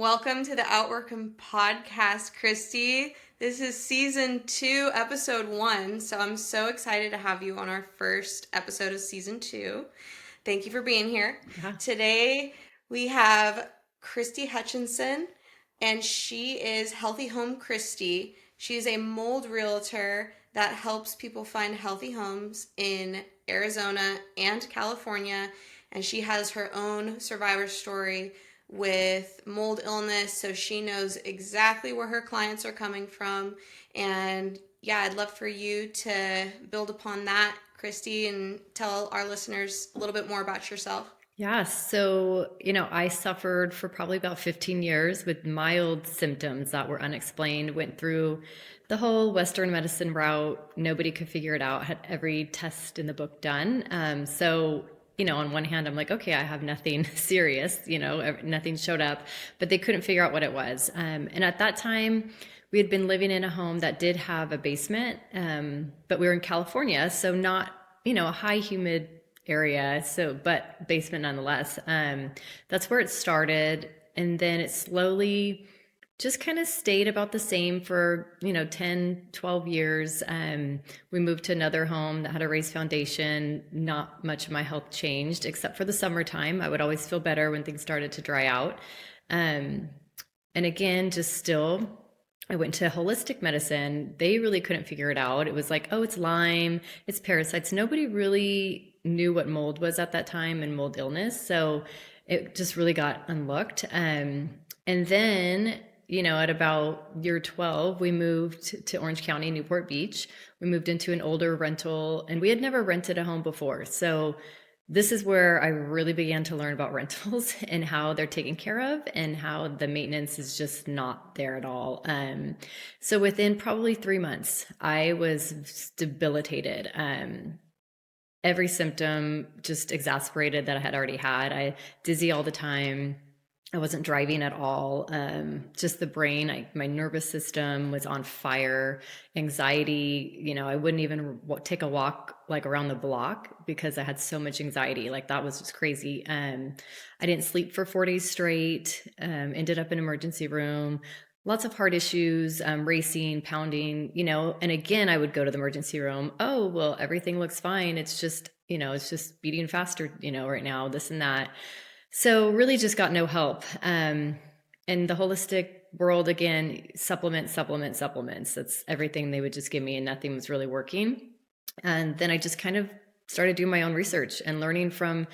Welcome to the Outwork'em Podcast, Christy. This is season 2, episode 1. So I'm so excited to have you on our first episode of season 2. Thank you for being here. Yeah. Today we have Christy Hutchison, and she is Healthy Home Christy. She's a mold realtor that helps people find healthy homes in Arizona and California. And she has her own survivor story with mold illness, so she knows exactly where her clients are coming from. And yeah, I'd love for you to build upon that, Christy, and tell our listeners a little bit more about yourself. Yeah. So, I suffered for probably about 15 years with mild symptoms that were unexplained, went through the whole Western medicine route. Nobody could figure it out, had every test in the book done. On one hand, I'm like, okay, I have nothing serious, nothing showed up, but they couldn't figure out what it was. And at that time, we had been living in a home that did have a basement, but we were in California, so not, a high humid area, but basement nonetheless. That's where it started. And then it slowly just kind of stayed about the same for 10, 12 years. We moved to another home that had a raised foundation. Not much of my health changed except for the summertime. I would always feel better when things started to dry out. And again, just still, I went to holistic medicine. They really couldn't figure it out. It was like, oh, it's Lyme, it's parasites. Nobody really knew what mold was at that time and mold illness. So it just really got unlooked. And then, at about year 12, we moved to Orange County, Newport Beach. We moved into an older rental, and we had never rented a home before. So this is where I really began to learn about rentals and how they're taken care of and how the maintenance is just not there at all. So within probably 3 months, I was debilitated. Every symptom just exasperated that I had already had. I dizzy all the time. I wasn't driving at all. Just the brain, my nervous system was on fire. Anxiety, I wouldn't even take a walk like around the block because I had so much anxiety. Like that was just crazy. I didn't sleep for 4 days straight. Ended up in emergency room. Lots of heart issues, racing, pounding, and again, I would go to the emergency room. Oh, well, everything looks fine. It's just beating faster, right now, this and that. So really just got no help. And the holistic world, again, supplements. That's everything they would just give me, and nothing was really working. And then I just kind of started doing my own research and learning from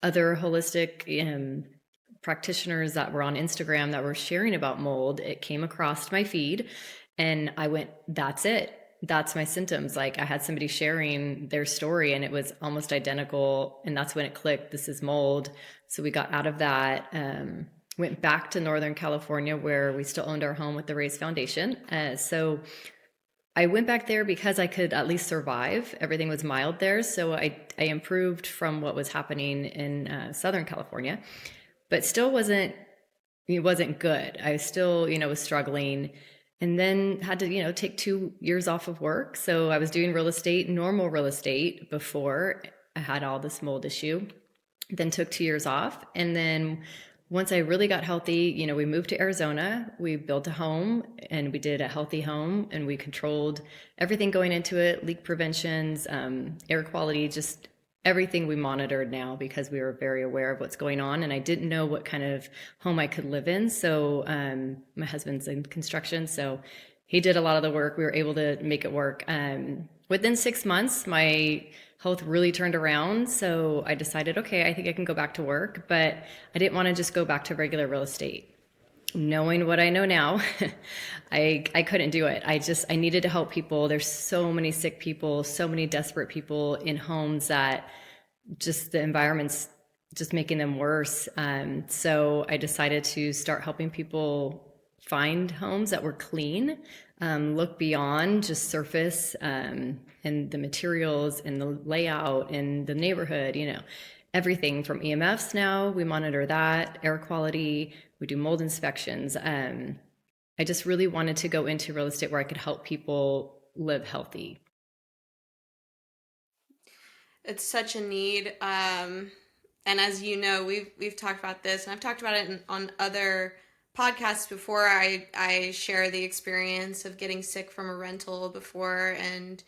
other holistic practitioners that were on Instagram that were sharing about mold. It came across my feed and I went, that's it. That's my symptoms. Like I had somebody sharing their story and it was almost identical. And that's when it clicked. This is mold. So we got out of that, went back to Northern California where we still owned our home with the raised foundation. So I went back there because I could at least survive. Everything was mild there. So I improved from what was happening in Southern California, but still it wasn't good. I still, was struggling, and then had to, take 2 years off of work. So I was doing normal real estate before I had all this mold issue, then took 2 years off. And then once I really got healthy, we moved to Arizona, we built a home and we did a healthy home and we controlled everything going into it, leak preventions, air quality, just everything we monitored now because we were very aware of what's going on. And I didn't know what kind of home I could live in. So my husband's in construction, so he did a lot of the work. We were able to make it work. Within 6 months, my health really turned around. So I decided, okay, I think I can go back to work, but I didn't want to just go back to regular real estate. Knowing what I know now, I couldn't do it. I needed to help people. There's so many sick people, so many desperate people in homes that just the environment's just making them worse. So I decided to start helping people find homes that were clean, look beyond just surface, and the materials and the layout and the neighborhood, everything from EMFs. Now we monitor that, air quality, we do mold inspections. I just really wanted to go into real estate where I could help people live healthy. It's such a need. And as you know, we've talked about this, and I've talked about it on other podcast before, I share the experience of getting sick from a rental before, and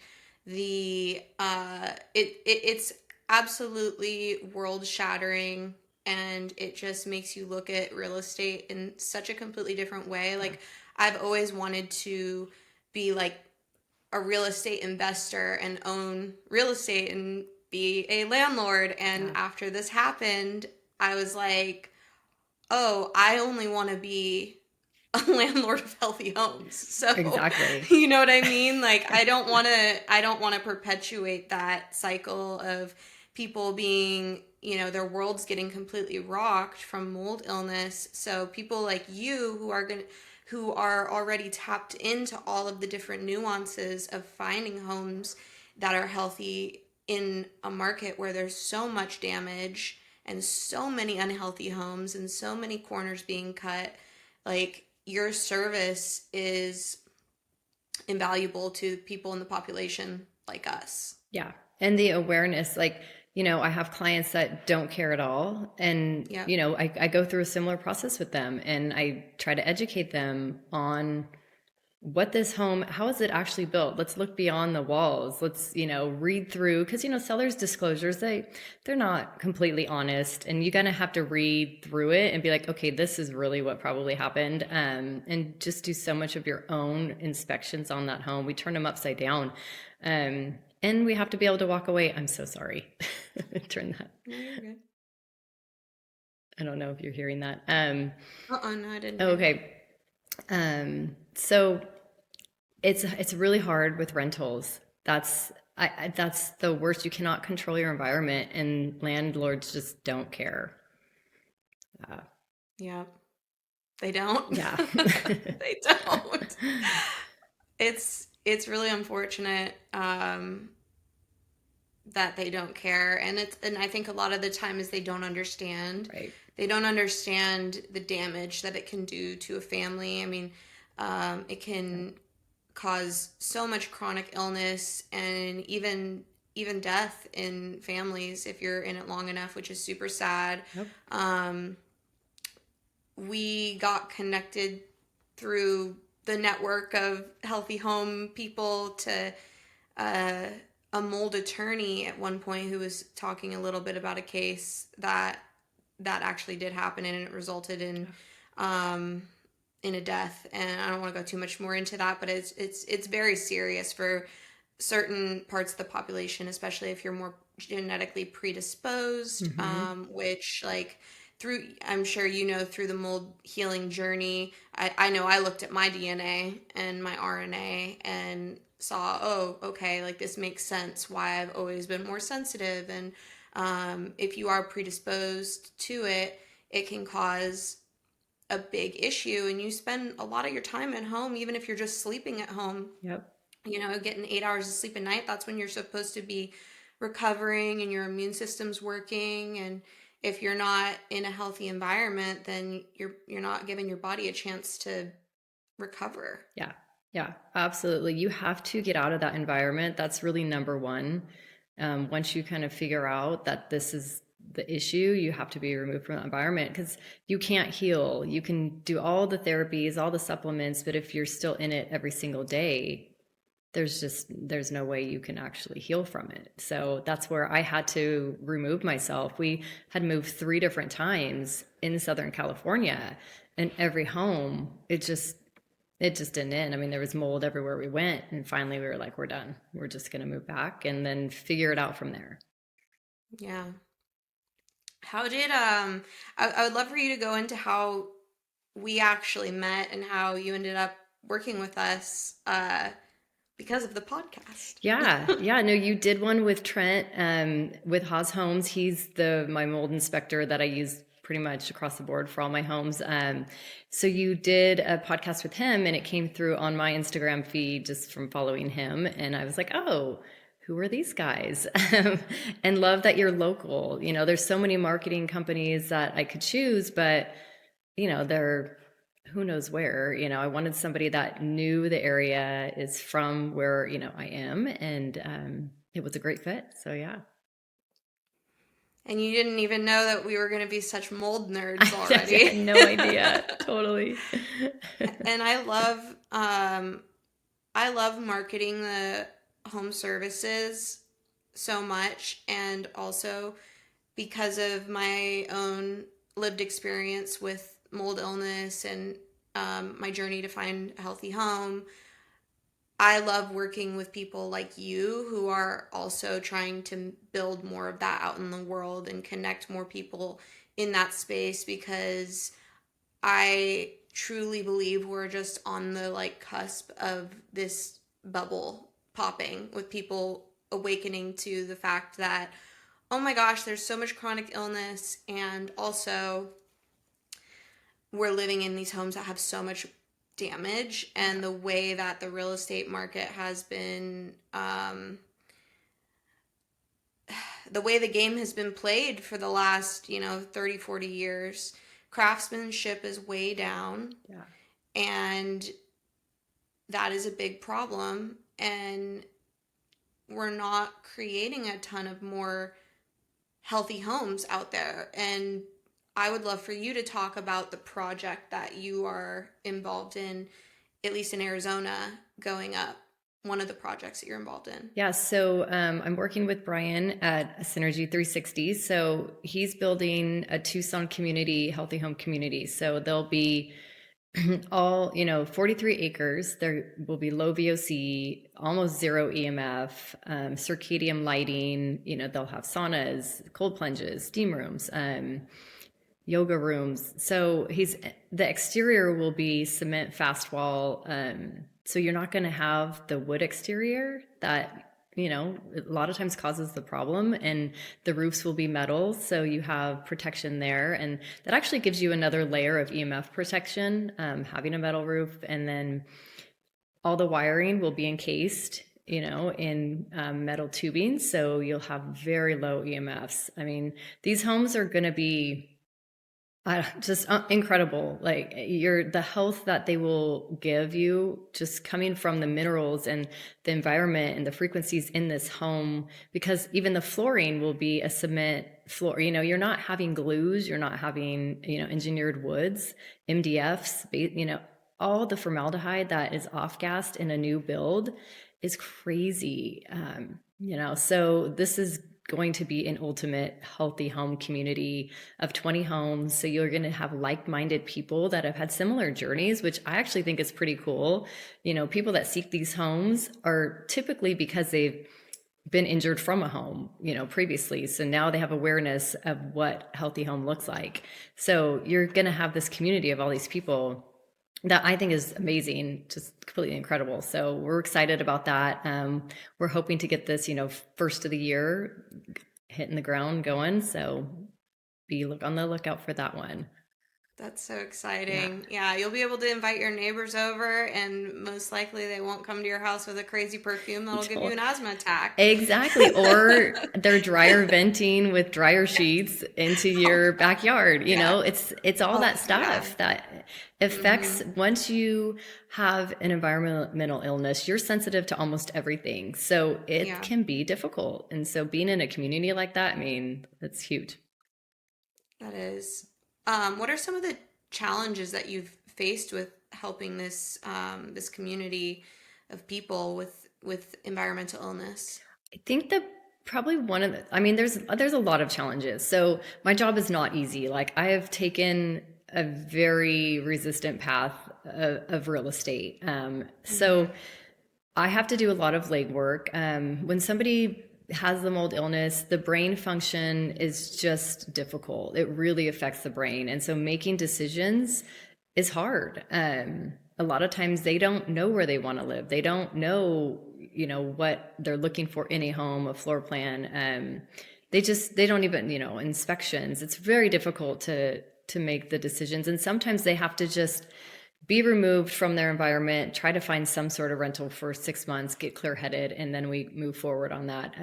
it's absolutely world shattering, and it just makes you look at real estate in such a completely different way. Yeah. Like, I've always wanted to be like a real estate investor and own real estate and be a landlord, and Yeah. after this happened, I was like, oh, I only want to be a landlord of healthy homes. So, Exactly. you know what I mean? Like, I don't want to perpetuate that cycle of people being, their world's getting completely rocked from mold illness. So people like you who are already tapped into all of the different nuances of finding homes that are healthy in a market where there's so much damage and so many unhealthy homes and so many corners being cut, like, your service is invaluable to people in the population like us. Yeah. And the awareness, like, I have clients that don't care at all. And, Yep. I go through a similar process with them and I try to educate them on what this home, how is it actually built? Let's look beyond the walls. Let's, read through, because, sellers disclosures, they're not completely honest, and you're going to have to read through it and be like, okay, this is really what probably happened. And just do so much of your own inspections on that home. We turn them upside down. And we have to be able to walk away. I'm so sorry. Turn that. No, you're good. I don't know if you're hearing that. No, I didn't hear. Okay. So it's really hard with rentals. That's the worst. You cannot control your environment, and landlords just don't care. Yeah. They don't. Yeah. They don't. It's really unfortunate that they don't care, and I think a lot of the time is they don't understand. Right. They don't understand the damage that it can do to a family. I mean, it can cause so much chronic illness and even death in families if you're in it long enough, which is super sad. Yep. We got connected through the network of healthy home people to uh, a mold attorney at one point who was talking a little bit about a case that actually did happen, and it resulted um, in a death. And I don't want to go too much more into that, but it's very serious for certain parts of the population, especially if you're more genetically predisposed, Mm-hmm. which, like, through, I'm sure through the mold healing journey, I know I looked at my DNA and my RNA and saw, oh, okay, like, this makes sense why I've always been more sensitive. And if you are predisposed to it, it can cause a big issue, and you spend a lot of your time at home, even if you're just sleeping at home, Yep. getting 8 hours of sleep a night. That's when you're supposed to be recovering and your immune system's working. And if you're not in a healthy environment, then you're not giving your body a chance to recover. Yeah. Yeah, absolutely. You have to get out of that environment. That's really number one. Once you kind of figure out that this is the issue, you have to be removed from the environment because you can't heal. You can do all the therapies, all the supplements, but if you're still in it every single day, there's no way you can actually heal from it. So that's where I had to remove myself. We had moved 3 different times in Southern California, and every home, it just didn't end. I mean, there was mold everywhere we went, and finally we were like, we're done. We're just going to move back and then figure it out from there. Yeah. How did I would love for you to go into how we actually met and how you ended up working with us because of the podcast. Yeah, yeah. No, you did one with Trent, with Haas Homes. He's my mold inspector that I use pretty much across the board for all my homes. So you did a podcast with him, and it came through on my Instagram feed just from following him, and I was like, oh, who are these guys? And love that you're local. There's so many marketing companies that I could choose, but they're who knows where. I wanted somebody that knew the area, is from where I am, and it was a great fit. So yeah. And you didn't even know that we were going to be such mold nerds I had already. no idea. Totally. And I love marketing the home services so much, and also because of my own lived experience with mold illness and my journey to find a healthy home. I love working with people like you who are also trying to build more of that out in the world and connect more people in that space, because I truly believe we're just on the like cusp of this bubble popping, with people awakening to the fact that, oh my gosh, there's so much chronic illness, and also we're living in these homes that have so much damage, and the way that the real estate market has been the way the game has been played for the last 30, 40 years. Craftsmanship is way down. Yeah. And that is a big problem, and we're not creating a ton of more healthy homes out there. And I would love for you to talk about the project that you are involved in, at least in Arizona, going up. One of the projects that you're involved in. Yeah, so I'm working with Brian at Synergy 360. So he's building a Tucson community, healthy home community. So there'll be all 43 acres. There will be low VOC, almost zero EMF, circadian lighting. They'll have saunas, cold plunges, steam rooms, yoga rooms. So the exterior will be cement fast wall. So you're not going to have the wood exterior that a lot of times causes the problem, and the roofs will be metal, so you have protection there, and that actually gives you another layer of EMF protection, having a metal roof. And then all the wiring will be encased in metal tubing, so you'll have very low EMFs. I mean, these homes are going to be just incredible. Like the health that they will give you, just coming from the minerals and the environment and the frequencies in this home, because even the flooring will be a cement floor. You're not having glues, you're not having, engineered woods, MDFs, all the formaldehyde that is off-gassed in a new build is crazy. So this is going to be an ultimate healthy home community of 20 homes. So you're going to have like-minded people that have had similar journeys, which I actually think is pretty cool. People that seek these homes are typically because they've been injured from a home, previously. So now they have awareness of what healthy home looks like. So you're going to have this community of all these people that I think is amazing, just completely incredible. So we're excited about that. We're hoping to get this, first of the year hitting the ground going. So on the lookout for that one. That's so exciting. Yeah, you'll be able to invite your neighbors over, and most likely they won't come to your house with a crazy perfume that'll give you an asthma attack. Exactly. Or they're dryer venting with dryer sheets into your backyard. It's all that stuff that affects. Once you have an environmental illness, you're sensitive to almost everything. So it can be difficult. And so being in a community like that, I mean, that's huge. That is. What are some of the challenges that you've faced with helping this this community of people with environmental illness? I think that probably there's a lot of challenges. So my job is not easy. Like, I have taken a very resistant path of real estate. So I have to do a lot of legwork. When somebody has the mold illness, the brain function is just difficult. It really affects the brain. And so making decisions is hard. A lot of times they don't know where they want to live. They don't know, what they're looking for in a home, a floor plan. They don't even, inspections. It's very difficult to make the decisions. And sometimes they have to just be removed from their environment, try to find some sort of rental for 6 months, get clear-headed, and then we move forward on that.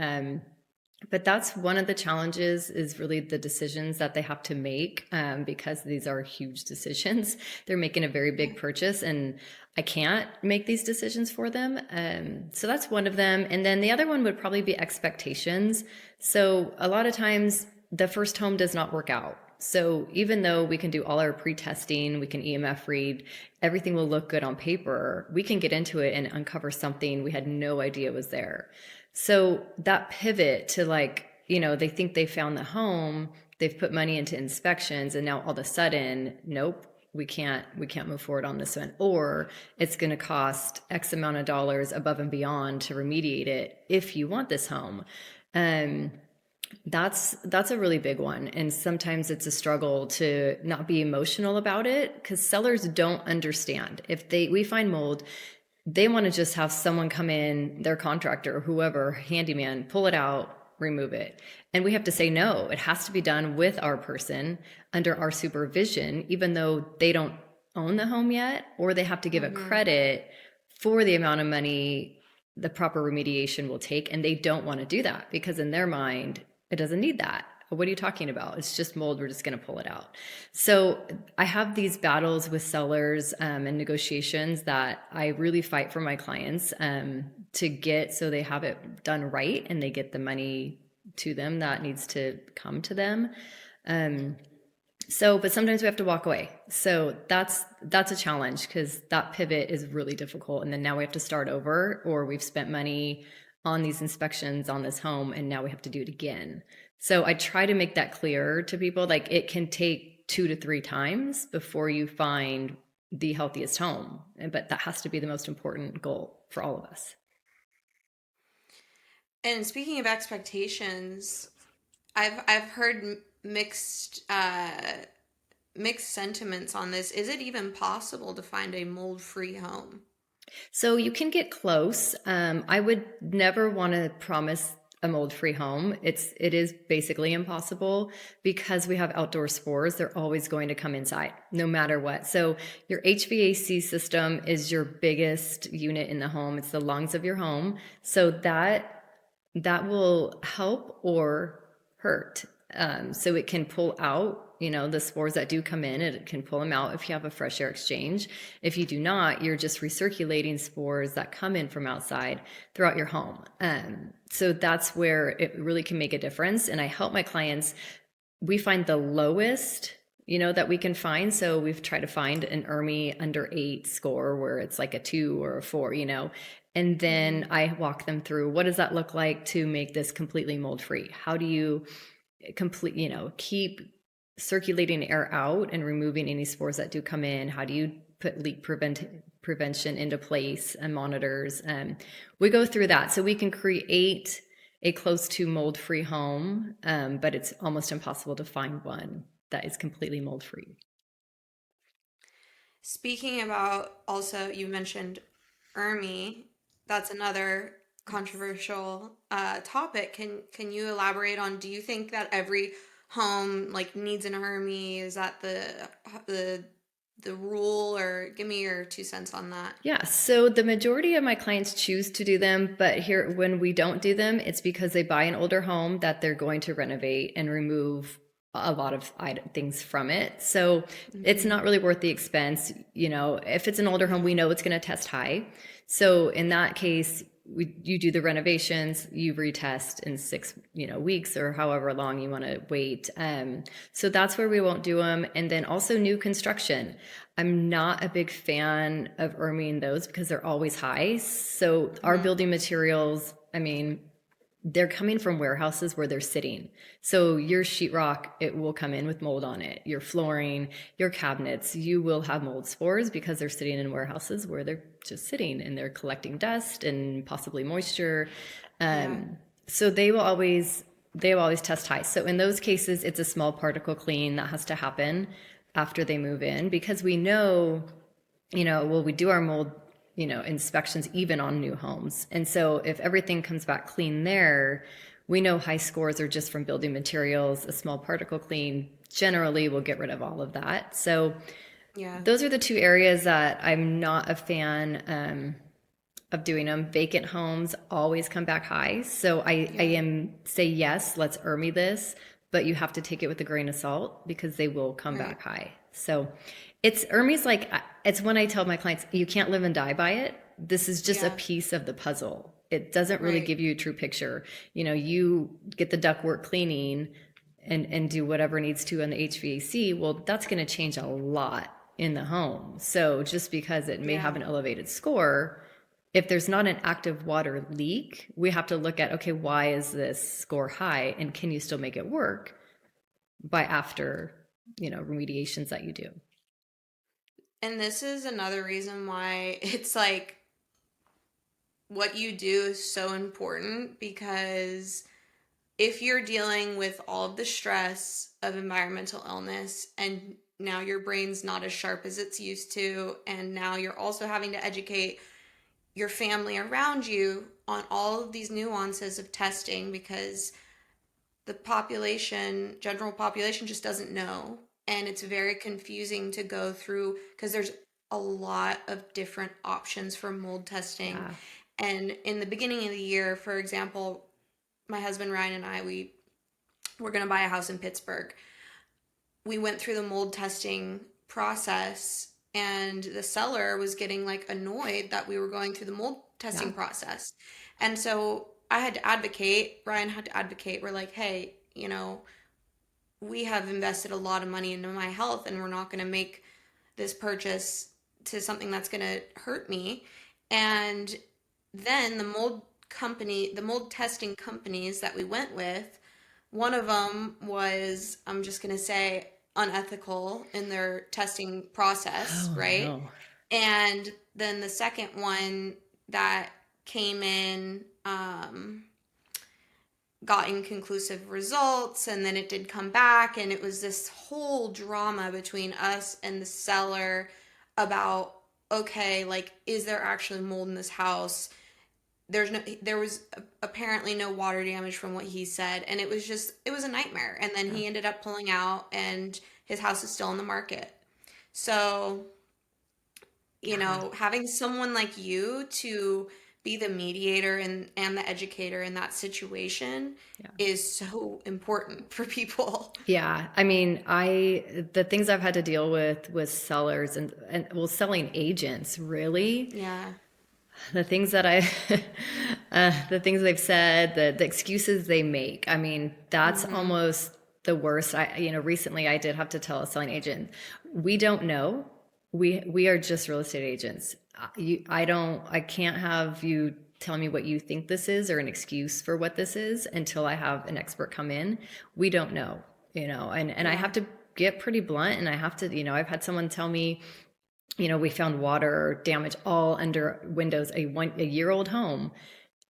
But that's one of the challenges, is really the decisions that they have to make, because these are huge decisions. They're making a very big purchase, and I can't make these decisions for them. So that's one of them. And then the other one would probably be expectations. So a lot of times the first home does not work out. So even though we can do all our pre-testing, we can EMF read, everything will look good on paper, we can get into it and uncover something we had no idea was there. So that pivot to like, they think they found the home, they've put money into inspections, and now all of a sudden, nope, we can't move forward on this one, or it's going to cost X amount of dollars above and beyond to remediate it if you want this home. That's a really big one. And sometimes it's a struggle to not be emotional about it, because sellers don't understand. If we find mold, they want to just have someone come in, their contractor, whoever, handyman, pull it out, remove it. And we have to say, no, it has to be done with our person under our supervision, even though they don't own the home yet, or they have to give a credit for the amount of money the proper remediation will take. And they don't want to do that because in their mind, it doesn't need that. What are you talking about? It's just mold. We're just going to pull it out. So I have these battles with sellers and negotiations that I really fight for my clients to get, so they have it done right and they get the money to them that needs to come to them. But sometimes we have to walk away. So that's a challenge, because that pivot is really difficult. And then now we have to start over, or we've spent money on these inspections on this home and now we have to do it again. So I try to make that clear to people, like it can take 2 to 3 times before you find the healthiest home. But that has to be the most important goal for all of us. And speaking of expectations, I've heard mixed sentiments on this. Is it even possible to find a mold-free home? So you can get close. I would never want to promise a mold-free home. It is basically impossible, because we have outdoor spores. They're always going to come inside no matter what. So your HVAC system is your biggest unit in the home. It's the lungs of your home. So that will help or hurt. So it can pull out, the spores that do come in, it can pull them out if you have a fresh air exchange. If you do not, you're just recirculating spores that come in from outside throughout your home. So that's where it really can make a difference. And I help my clients. We find the lowest, that we can find. So we've tried to find an ERMI under 8 score where it's like a 2 or a 4, and then I walk them through, what does that look like to make this completely mold free? How do you keep circulating air out and removing any spores that do come in? How do you put leak prevention into place and monitors? We go through that so we can create a close to mold-free home, but it's almost impossible to find one that is completely mold-free. Speaking about, also, you mentioned ERMI. That's another controversial topic. Can you elaborate on, do you think that every home needs an ERMI? Is that the rule, or give me your 2 cents on that? Yeah, so the majority of my clients choose to do them, but here, when we don't do them, it's because they buy an older home that they're going to renovate and remove a lot of things from it. So it's not really worth the expense. If it's an older home, we know it's going to test high. So in that case, you do the renovations, you retest in 6 weeks or however long you want to wait. So that's where we won't do them. And then also new construction. I'm not a big fan of ERMIing those because they're always high. So our building materials, they're coming from warehouses where they're sitting. So your sheetrock, it will come in with mold on it. Your flooring, your cabinets, you will have mold spores because they're sitting in warehouses where they're just sitting and they're collecting dust and possibly moisture. So they will always test high. So in those cases, it's a small particle clean that has to happen after they move in, because we know, we do our mold inspections even on new homes. And so if everything comes back clean there, we know high scores are just from building materials. A small particle clean generally will get rid of all of that. So those are the 2 areas that I'm not a fan of doing them. Vacant homes always come back high. So I say, yes, let's ERMI this, but you have to take it with a grain of salt because they will come back high. So ERMI's it's when I tell my clients, you can't live and die by it. This is just a piece of the puzzle. It doesn't really give you a true picture. You get the ductwork cleaning, and do whatever needs to on the HVAC, well, that's going to change a lot in the home. So just because it may have an elevated score, if there's not an active water leak, we have to look at, okay, why is this score high, and can you still make it work by after, remediations that you do. And this is another reason why it's like what you do is so important, because if you're dealing with all of the stress of environmental illness and now your brain's not as sharp as it's used to, and now you're also having to educate your family around you on all of these nuances of testing, because the general population just doesn't know. And it's very confusing to go through because there's a lot of different options for mold testing. Yeah. And in the beginning of the year, for example, my husband Ryan and I, we were going to buy a house in Pittsburgh. We went through the mold testing process, and the seller was getting like annoyed that we were going through the mold testing process. And so I had to advocate, Ryan had to advocate. We're like, hey, we have invested a lot of money into my health, and we're not going to make this purchase to something that's going to hurt me. And then the mold testing companies that we went with, one of them was, I'm just going to say, unethical in their testing process, right? No. And then the second one that came in, got inconclusive results, and then it did come back, and it was this whole drama between us and the seller about, okay, like, is there actually mold in this house? There was apparently no water damage from what he said, and it was a nightmare. And then he ended up pulling out, and his house is still on the market. So, having someone like you to be the mediator and the educator in that situation is so important for people. Yeah. I mean, the things I've had to deal with sellers and selling agents, really. Yeah. The things that the things they've said, the excuses they make. I mean, that's almost the worst. Recently I did have to tell a selling agent, we don't know. We are just real estate agents. I can't have you tell me what you think this is or an excuse for what this is until I have an expert come in. We don't know, and I have to get pretty blunt, and I have to, I've had someone tell me, we found water damage all under windows, a year-old home.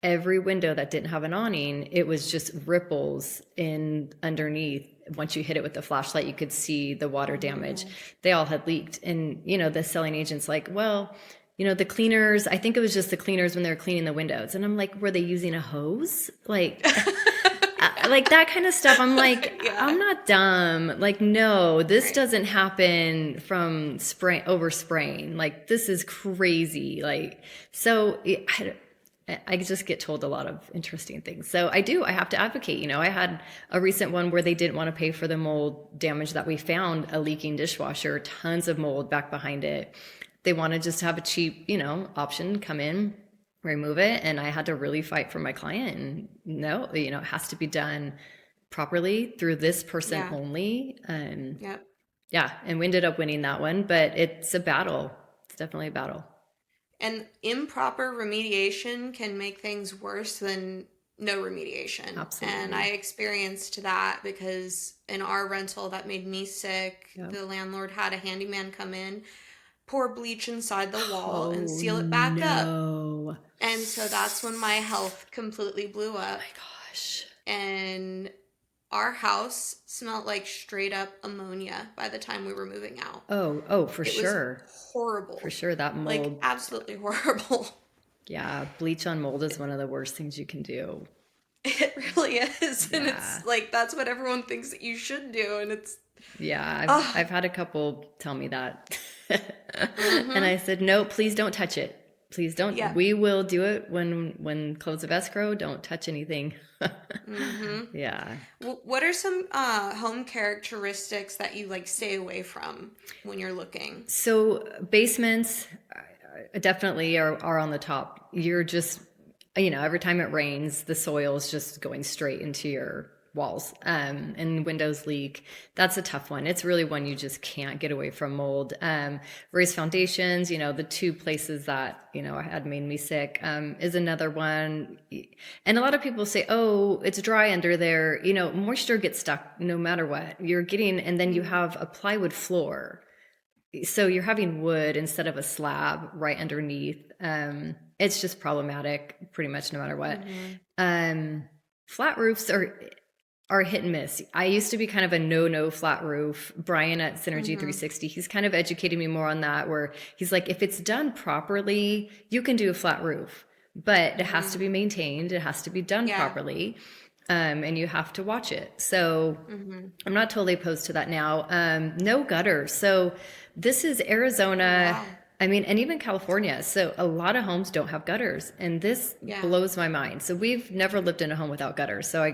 Every window that didn't have an awning, it was just ripples in underneath. Once you hit it with the flashlight, you could see the water damage. They all had leaked. And, the selling agent's like, well, the cleaners, I think it was just the cleaners when they were cleaning the windows. And I'm like, were they using a hose? Like, like that kind of stuff. I'm like, I'm not dumb. Like, no, this doesn't happen from overspraying. Like, this is crazy. Like, so I just get told a lot of interesting things. So I have to advocate. I had a recent one where they didn't want to pay for the mold damage that we found, a leaking dishwasher, tons of mold back behind it. They wanted just to have a cheap, option, come in, remove it. And I had to really fight for my client. And no, it has to be done properly through this person only. Yeah. And we ended up winning that one, but it's a battle. It's definitely a battle. And improper remediation can make things worse than no remediation. Absolutely. And I experienced that because in our rental that made me sick. The landlord had a handyman come in, pour bleach inside the wall and seal it back up. And so that's when my health completely blew up. Oh my gosh. And our house smelled like straight up ammonia by the time we were moving out. Oh, for sure. It was horrible. For sure, that mold. Like, absolutely horrible. Yeah, bleach on mold is one of the worst things you can do. It really is. And it's like, that's what everyone thinks that you should do. And it's... Yeah, I've had a couple tell me that. And I said, no, please don't touch it. Please don't. Yeah. We will do it when close of escrow. Don't touch anything. Yeah. What are some home characteristics that you like stay away from when you're looking? So basements definitely are on the top. You're just, every time it rains, the soil is just going straight into your walls, and windows leak. That's a tough one. It's really one you just can't get away from: mold. Raised foundations, the two places that, had made me sick, is another one. And a lot of people say, oh, it's dry under there. Moisture gets stuck no matter what you're getting. And then you have a plywood floor. So you're having wood instead of a slab right underneath. It's just problematic pretty much no matter what. Flat roofs are hit and miss. I used to be kind of a no flat roof. Brian at Synergy 360, he's kind of educated me more on that, where he's like, if it's done properly, you can do a flat roof, but it has to be maintained. It has to be done properly. And you have to watch it. So I'm not totally opposed to that now. No gutters. So this is Arizona. Wow. And even California. So a lot of homes don't have gutters, and this blows my mind. So we've never lived in a home without gutters. So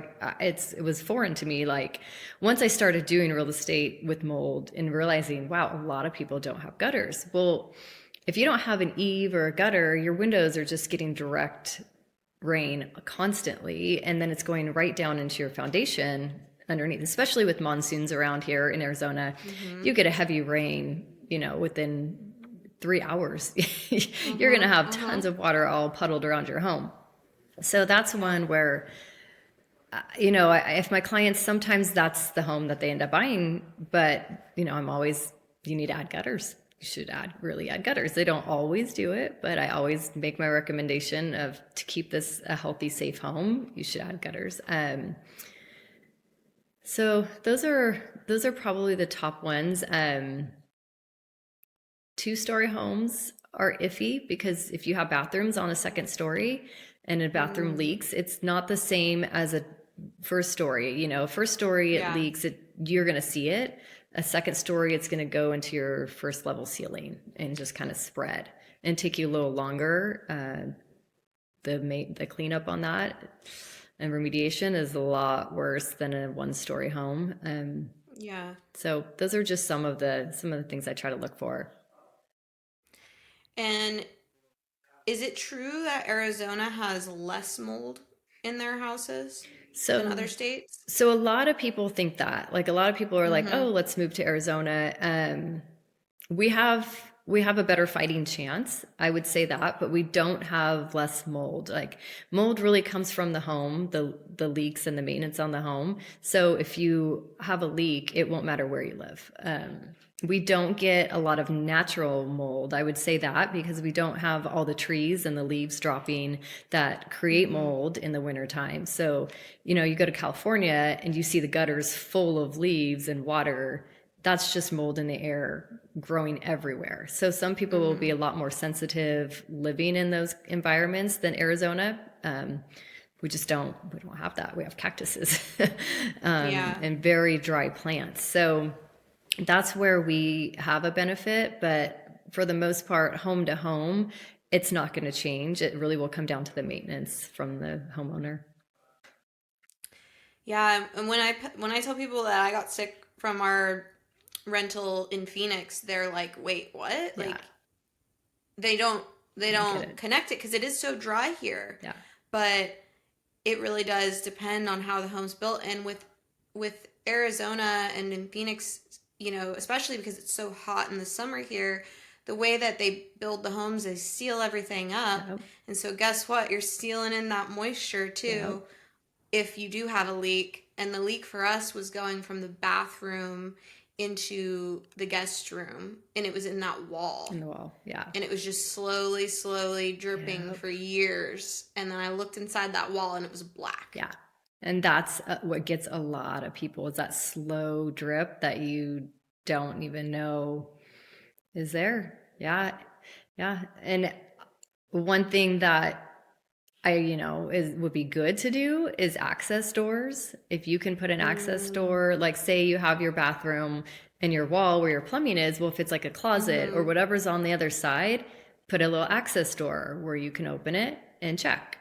it was foreign to me. Like, once I started doing real estate with mold and realizing, wow, a lot of people don't have gutters. Well, if you don't have an eave or a gutter, your windows are just getting direct rain constantly, and then it's going right down into your foundation underneath. Especially with monsoons around here in Arizona, you get a heavy rain, within 3 hours. You're going to have tons of water all puddled around your home. So that's one where, if my clients, sometimes that's the home that they end up buying, but I'm always, you need to add gutters. You should really add gutters. They don't always do it, but I always make my recommendation to keep this a healthy, safe home. You should add gutters. So those are probably the top ones. 2-story homes are iffy, because if you have bathrooms on a second story and a bathroom leaks, it's not the same as a first story. First story, it leaks, you're going to see it. A second story, it's going to go into your first level ceiling and just kind of spread and take you a little longer. The cleanup on that and remediation is a lot worse than a 1-story home. So those are just some of the things I try to look for. And is it true that Arizona has less mold in their houses than other states? So a lot of people think that. Like, a lot of people are like, oh, let's move to Arizona. We have a better fighting chance, I would say that, but we don't have less mold. Like, mold really comes from the home, the leaks and the maintenance on the home. So if you have a leak, it won't matter where you live. We don't get a lot of natural mold, I would say that, because we don't have all the trees and the leaves dropping that create mold in the wintertime. So, you go to California and you see the gutters full of leaves and water. That's just mold in the air growing everywhere. So some people will be a lot more sensitive living in those environments than Arizona. We don't have that. We have cactuses and very dry plants. So that's where we have a benefit, but for the most part, home to home, it's not going to change. It really will come down to the maintenance from the homeowner. Yeah, and when I tell people that I got sick from our rental in Phoenix, they're like, "Wait, what?" Like, they don't connect it, because it is so dry here. Yeah. But it really does depend on how the home's built, and with Arizona and in Phoenix, especially because it's so hot in the summer here, the way that they build the homes, they seal everything up. Yep. And so guess what? You're sealing in that moisture too. Yep. If you do have a leak. And the leak for us was going from the bathroom into the guest room, and it was in that wall. In the wall, yeah. And it was just slowly dripping for years. And then I looked inside that wall, and it was black. Yeah. And that's what gets a lot of people, is that slow drip that you don't even know is there. Yeah. And one thing that would be good to do is access doors. If you can put an access door, like, say you have your bathroom and your wall where your plumbing is, well, if it's like a closet or whatever's on the other side, put a little access door where you can open it and check.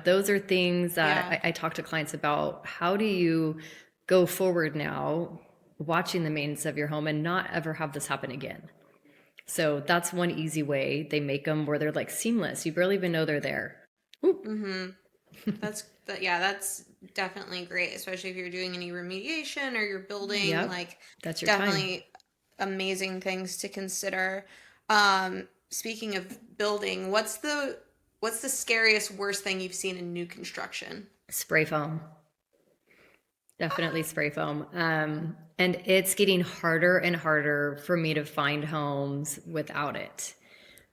Those are things that I talk to clients about. How do you go forward now, watching the maintenance of your home and not ever have this happen again? So that's one easy way. They make them where they're like seamless. You barely even know they're there. That's definitely great, especially if you're doing any remediation or you're building, Yep. like That's your time. definitely amazing things to consider. Speaking of building, what's the scariest, worst thing you've seen in new construction? Spray foam. Definitely spray foam. And it's getting harder and harder for me to find homes without it.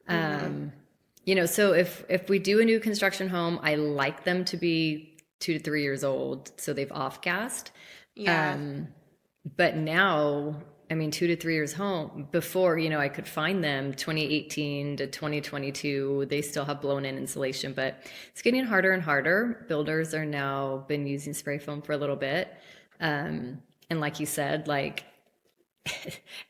Mm-hmm. So if we do a new construction home, I like them to be 2 to 3 years old, so they've off gassed. Yeah. But now, I mean, 2 to 3 years home before, I could find them 2018 to 2022. They still have blown in insulation, but it's getting harder and harder. Builders are now been using spray foam for a little bit. And like you said, like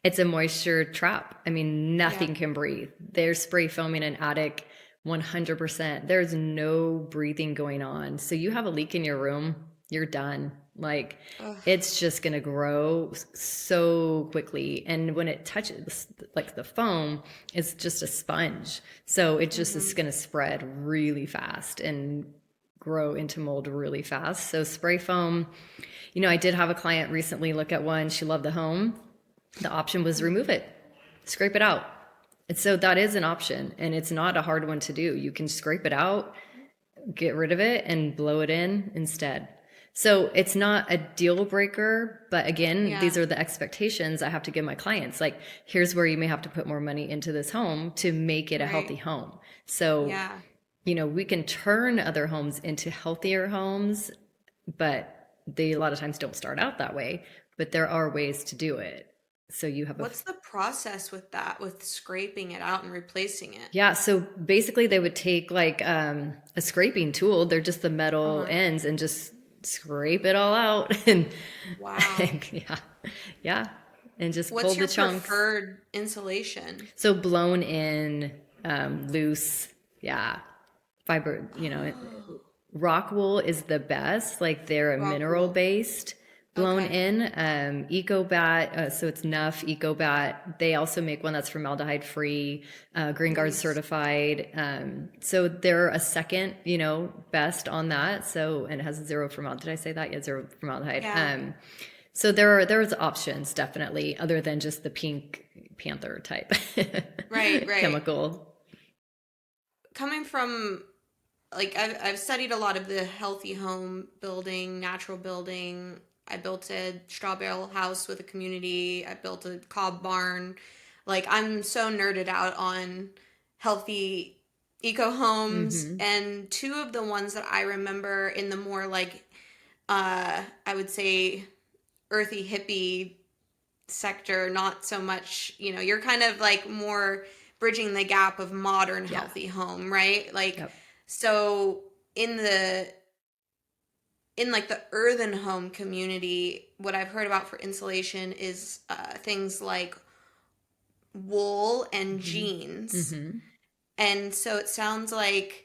it's a moisture trap. I mean, Yeah. nothing can breathe. There's spray foam in an attic 100%. There's no breathing going on. So you have a leak in your room, you're done. Like Ugh. it's just going to grow so quickly. And when it touches, like the foam, it's just a sponge. So it just is Mm-hmm. going to spread really fast and grow into mold really fast. So spray foam, I did have a client recently look at one. She loved the home. The option was remove it, scrape it out. And so that is an option, and it's not a hard one to do. You can scrape it out, get rid of it, and blow it in instead. So it's not a deal breaker, but again, Yeah. these are the expectations I have to give my clients. Like, here's where you may have to put more money into this home to make it a healthy Right. home. So, Yeah. we can turn other homes into healthier homes, but they a lot of times don't start out that way. But there are ways to do it. So you have a What's the process with that, with scraping it out and replacing it? Yeah, so basically they would take like a scraping tool, they're just the metal Uh-huh. ends, and just scrape it all out and Wow. yeah. Yeah, and just pull What's the your chunks. preferred insulation? So blown in, loose, yeah, fiber, Oh, rock wool is the best. Like they're a rock mineral wool. based blown Okay. in. Ecobat, so it's Nuff Ecobat. They also make one that's formaldehyde free, Green Guard Nice. certified. So they're a second, best on that. So, and it has zero formaldehyde. Did I say that? Yeah, zero formaldehyde. Yeah. So there's options definitely, other than just the Pink Panther type Right, right. chemical. Coming from, like, I've studied a lot of the healthy home building, natural building. I built a straw bale house with a community. I built a cob barn. Like, I'm so nerded out on healthy eco homes, Hmm. and two of the ones that I remember in the more like I would say earthy hippie sector, not so much, you're kind of like more bridging the gap of modern Yeah. healthy home, right? Like, Yep. so in like the earthen home community, what I've heard about for insulation is things like wool and Hmm. jeans. Hmm. And so it sounds like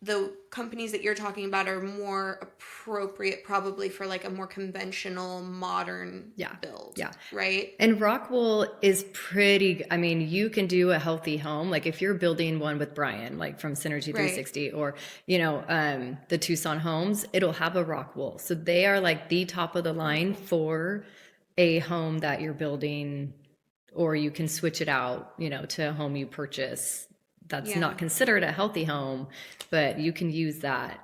the companies that you're talking about are more appropriate probably for like a more conventional modern Yeah. build, Yeah. right? And rock wool is pretty, I mean, you can do a healthy home. Like if you're building one with Brian, like from Synergy Right. 360, or, the Tucson homes, it'll have a rock wool. So they are like the top of the line Okay. for a home that you're building, or you can switch it out, to a home you purchase. That's Yeah. not considered a healthy home, but you can use that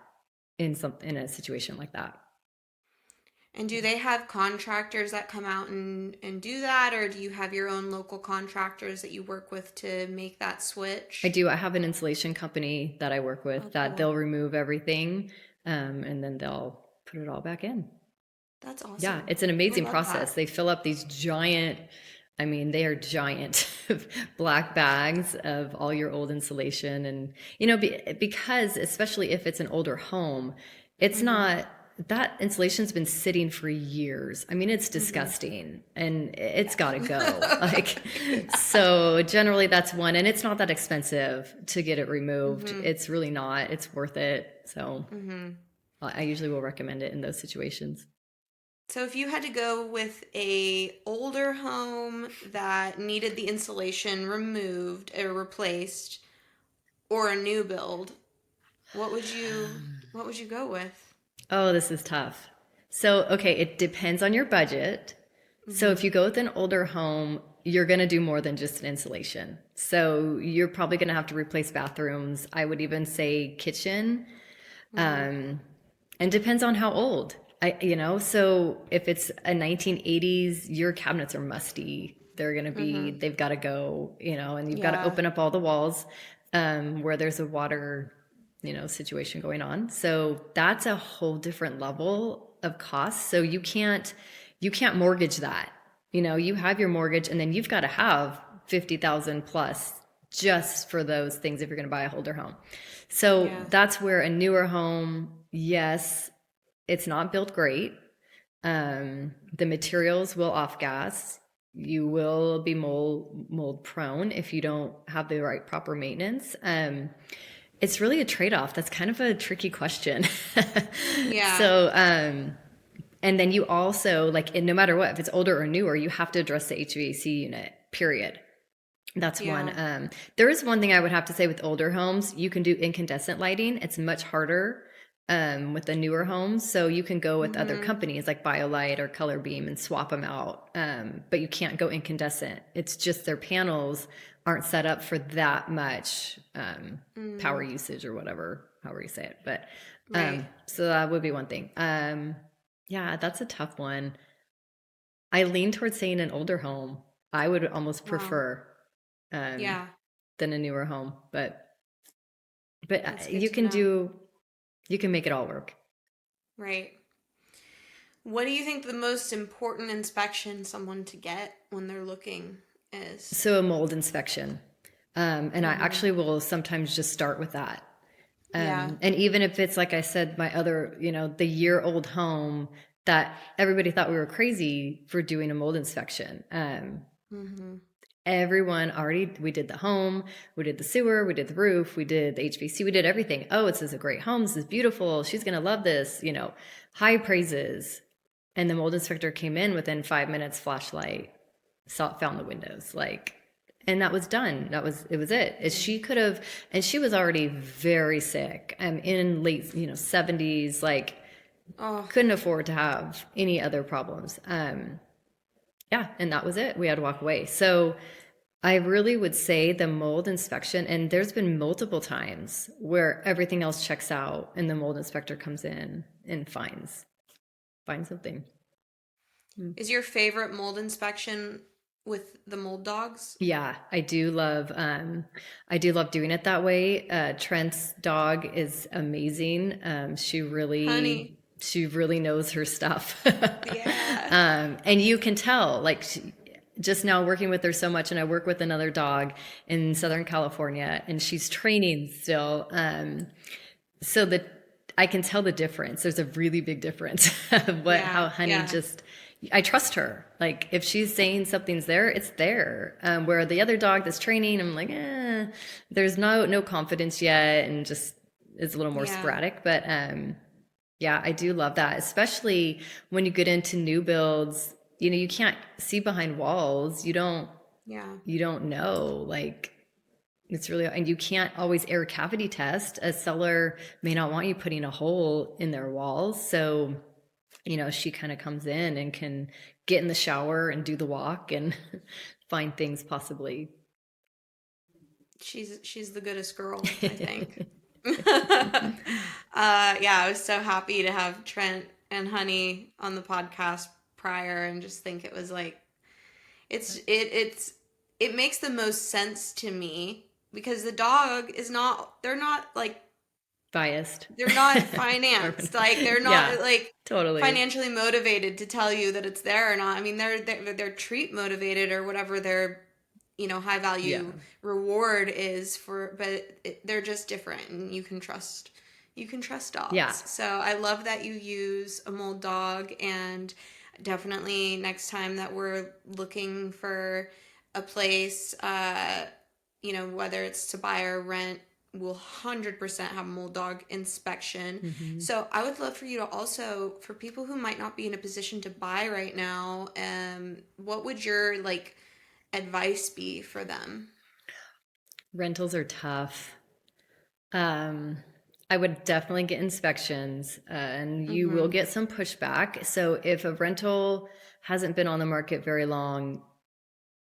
in a situation like that. And do they have contractors that come out and do that, or do you have your own local contractors that you work with to make that I switch? do. I have an insulation company that I work Oh, with that cool. they'll remove everything, and then they'll put it all back in. That's Yeah, awesome. it's an I amazing love process. that. They fill up these giant, I mean, they are giant black bags of all your old insulation. And, because especially if it's an older home, it's Mm-hmm. not, that insulation's been sitting for years. I mean, it's Mm-hmm. disgusting and it's got to go. Yeah. Like, Yeah. so generally that's one, and it's not that expensive to get it removed. Mm-hmm. It's really not, it's worth it. So Mm-hmm. I usually will recommend it in those situations. So if you had to go with a older home that needed the insulation removed or replaced, or a new build, what would you go with? Oh, this is tough. So, okay, it depends on your budget. So, if Mm-hmm. you go with an older home, you're going to do more than just an insulation. So, you're probably going to have to replace bathrooms. I would even say kitchen. Mm-hmm. Um, and depends on how old. So if it's a 1980s, your cabinets are musty. Mm-hmm. They've got to go, and you've got to Yeah. open up all the walls where there's a water, situation going on. So that's a whole different level of cost. So you can't mortgage that. You have your mortgage and then you've got to have 50,000 plus just for those things if you're going to buy a older home. So Yeah. that's where a newer home, yes, it's not built great. The materials will off gas. You will be mold prone if you don't have the right proper maintenance. It's really a trade off. That's kind of a tricky question. Yeah. So, and then you also like, no matter what, if it's older or newer, you have to address the HVAC unit. Period. That's one. Yeah. There is one thing I would have to say with older homes. You can do incandescent lighting. It's much harder with the newer homes. So you can go with other Mm-hmm. companies like BioLight or Color Beam and swap them out. But you can't go incandescent. It's just their panels aren't set up for that much power Mm. usage or whatever, however you say it. But Right. so that would be one thing. Yeah, that's a tough one. I lean towards saying an older home. I would almost Wow. prefer um, Yeah. than a newer home. But That's good you to can know. make it all work. Right. What do you think the most important inspection someone to get when they're looking is? So a mold inspection, and I Mm-hmm. actually will sometimes just start with that. Yeah. And even if it's like I said, my other, the year-old home that everybody thought we were crazy for doing a mold inspection. Mm-hmm. Everyone already, we did the home, we did the sewer, we did the roof, we did the HVAC, we did everything. Oh, this is a great home, this is beautiful, she's gonna love this, high praises. And the mold inspector came in within 5 minutes, flashlight, found the windows, like, and that was done. It was it. She could have, and she was already very sick, in late, 70s, like, Oh, couldn't afford to have any other problems. Yeah, and that was it. We had to walk away. So I really would say the mold inspection, and there's been multiple times where everything else checks out and the mold inspector comes in and finds something. Mm. is your favorite mold inspection with the mold dogs? Yeah, I do love doing it that way. Trent's dog is amazing. Honey. She really knows her stuff. Yeah. And you can tell, like, just now working with her so much, and I work with another dog in Southern California, and she's training still. So I can tell the difference. There's a really big difference of Yeah. how Honey Yeah. just, I trust her. Like if she's saying something's there, it's there. Where the other dog that's training, I'm like, there's no confidence yet, and just is a little more Yeah. sporadic. But yeah, I do love that, especially when you get into new builds. You can't see behind walls. Yeah. You don't know, like, it's really, and you can't always air cavity test. A seller may not want you putting a hole in their walls. So, she kind of comes in and can get in the shower and do the walk and find things possibly. She's the goodest girl, I think. Yeah, I was so happy to have Trent and Honey on the podcast prior, and just think it was like it makes the most sense to me because the dog is not they're not like Biased. they're not financed, like they're Yeah, not like totally. financially motivated to tell you that it's there or not. I mean, they're treat motivated or whatever their high Yeah. value reward is for, but they're just different, and you can trust Yeah. dogs. So I love that you use a mold dog, and definitely next time that we're looking for a place, whether it's to buy or rent, we'll 100% have a mold dog inspection. Hmm. So I would love for you to also, for people who might not be in a position to buy right now, what would your like advice be for them? Rentals are tough. Um, I would definitely get inspections, and you will Mm-hmm. get some pushback. So if a rental hasn't been on the market very long,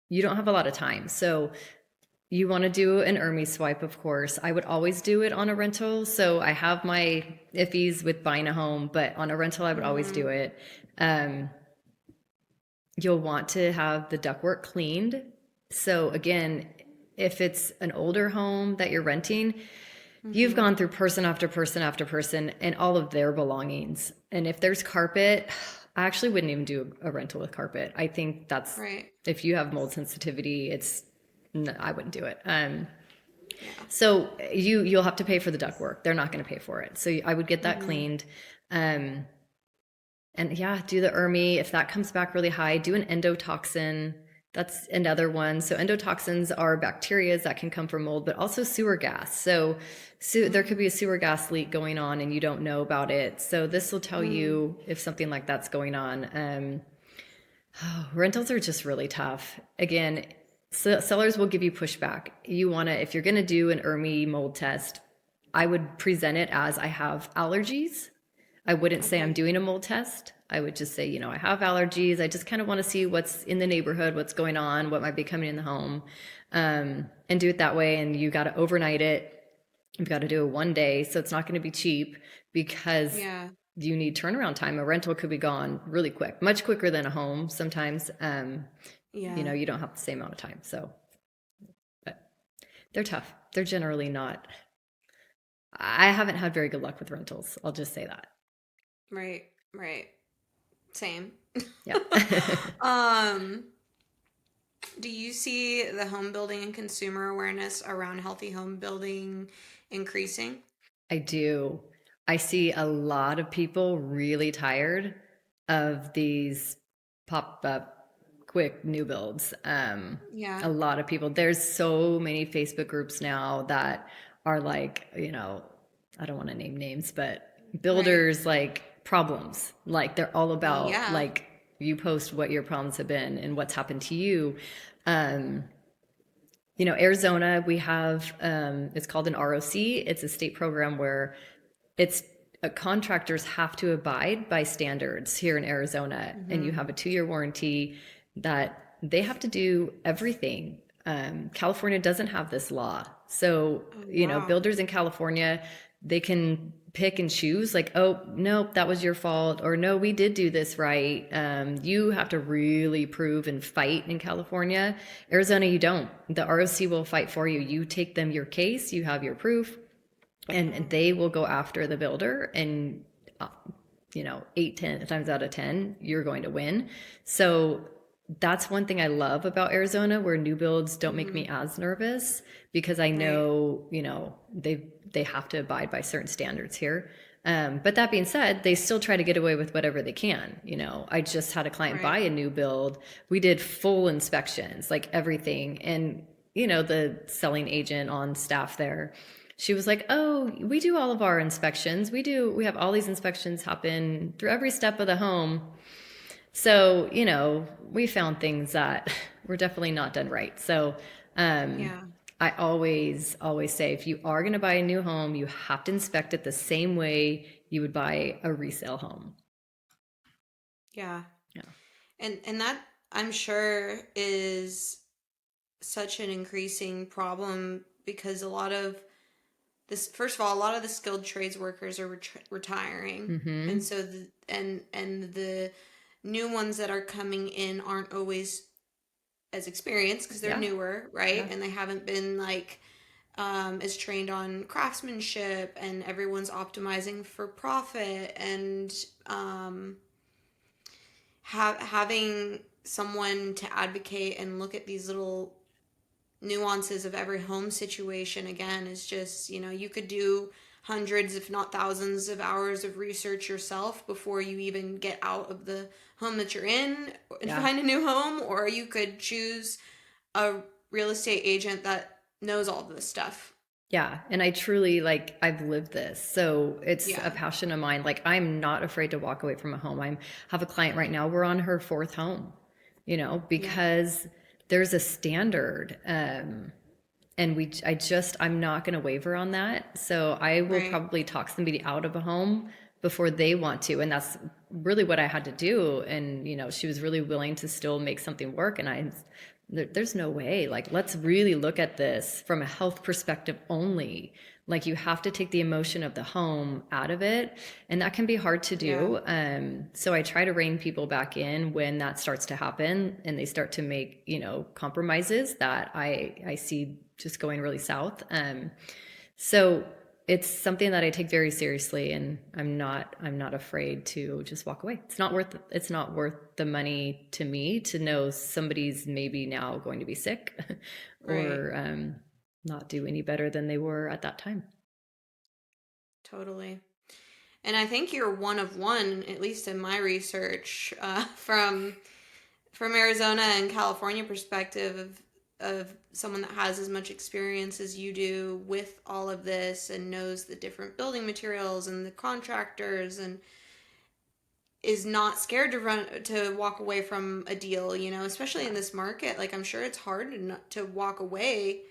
you don't have a lot of time. So you want to do an ERMI swipe, of course. I would always do it on a rental. So I have my iffies with buying a home, but on a rental, I would always do Mm-hmm. it. Um, you'll want to have the ductwork cleaned. So again, if it's an older home that you're renting, you've Mm-hmm. gone through person after person after person and all of their belongings. And if there's carpet, I actually wouldn't even do a rental with carpet. I think that's, Right. if you have mold sensitivity, it's, no, I wouldn't do it. Yeah. So you'll have to pay for the ductwork. They're not going to pay for it. So I would get that Mm-hmm. cleaned. Um, and yeah, do the ERMI. If that comes back really high, do an endotoxin. That's another one. So endotoxins are bacteria that can come from mold, but also sewer gas. So there could be a sewer gas leak going on and you don't know about it. So this will tell Mm-hmm. you if something like that's going on. Rentals are just really tough. Again, sellers will give you pushback. You want to, if you're going to do an ERMI mold test, I would present it as I have allergies. I wouldn't say I'm Okay. doing a mold test. I would just say, I have allergies. I just kind of want to see what's in the neighborhood, what's going on, what might be coming in the home, and do it that way. And you got to overnight it. You've got to do it one day. So it's not going to be cheap because Yeah. you need turnaround time. A rental could be gone really quick, much quicker than a home sometimes. Yeah. You don't have the same amount of time. So, but they're tough. They're generally not. I haven't had very good luck with rentals. I'll just say that. Right. Right. Same. Yeah. um, do you see the home building and consumer awareness around healthy home building increasing? I do. I see a lot of people really tired of these pop up quick new builds. Yeah. A lot of people, there's so many Facebook groups now that are like, I don't want to name names, but Right. builders like problems. Like they're all about Yeah. like you post what your problems have been and what's happened to you. Um, Arizona, we have, it's called an ROC. It's a state program where it's contractors have to abide by standards here in Arizona, and you Mm-hmm. have a 2-year warranty that they have to do everything. California doesn't have this law. So, Oh, wow. builders in California, they can pick and choose like, oh, nope, that was your fault. Or no, we did do this right. You have to really prove and fight in California. Arizona, you don't. The ROC will fight for you. You take them your case, you have your proof, and they will go after the builder. And 8-10 times out of 10 you're going to win. So that's one thing I love about Arizona, where new builds don't make Mm-hmm. me as nervous, because I Right. know they have to abide by certain standards here. But that being said, they still try to get away with whatever they can. I just had a client buy Right. a new build. We did full inspections, like everything. And the selling agent on staff there, she was like, oh, we do all of our inspections. We have all these inspections happen through every step of the home. So, we found things that were definitely not done right. So, um, Yeah. I always say, if you are going to buy a new home, you have to inspect it the same way you would buy a resale home. Yeah. Yeah. And that, I'm sure, is such an increasing problem because a lot of this, first of all, a lot of the skilled trades workers are retiring. And Mm-hmm. so and the new ones that are coming in aren't always as experienced because they're Yeah. newer, right? Yeah. And they haven't been like is trained on craftsmanship, and everyone's optimizing for profit, and having someone to advocate and look at these little nuances of every home situation again is just, you could do hundreds if not thousands of hours of research yourself before you even get out of the home that you're in and Yeah. find a new home, or you could choose a real estate agent that knows all this stuff. Yeah. And I truly, like, I've lived this. So it's a Yeah. passion of mine. Like, I'm not afraid to walk away from a home. I have a client right now, we're on her fourth home, Yeah. because there's a standard. And I'm not going to waver on that. So I will Right. probably talk somebody out of a home before they want to. And that's really what I had to do. And, she was really willing to still make something work. And there's no way, like, let's really look at this from a health perspective only. Like, you have to take the emotion of the home out of it. And that can be hard to do. So I try to rein people back in when that starts to happen and they start to make, compromises that I see just going really south. So it's something that I take very seriously, and I'm not afraid to just walk away. It's not worth the money to me to know somebody's maybe now going to be sick or not do any better than they were at that time. Totally. And I think you're one of one, at least in my research, from Arizona and California perspective of someone that has as much experience as you do with all of this and knows the different building materials and the contractors and is not scared to walk away from a deal, especially in this market. Like, I'm sure it's hard to walk away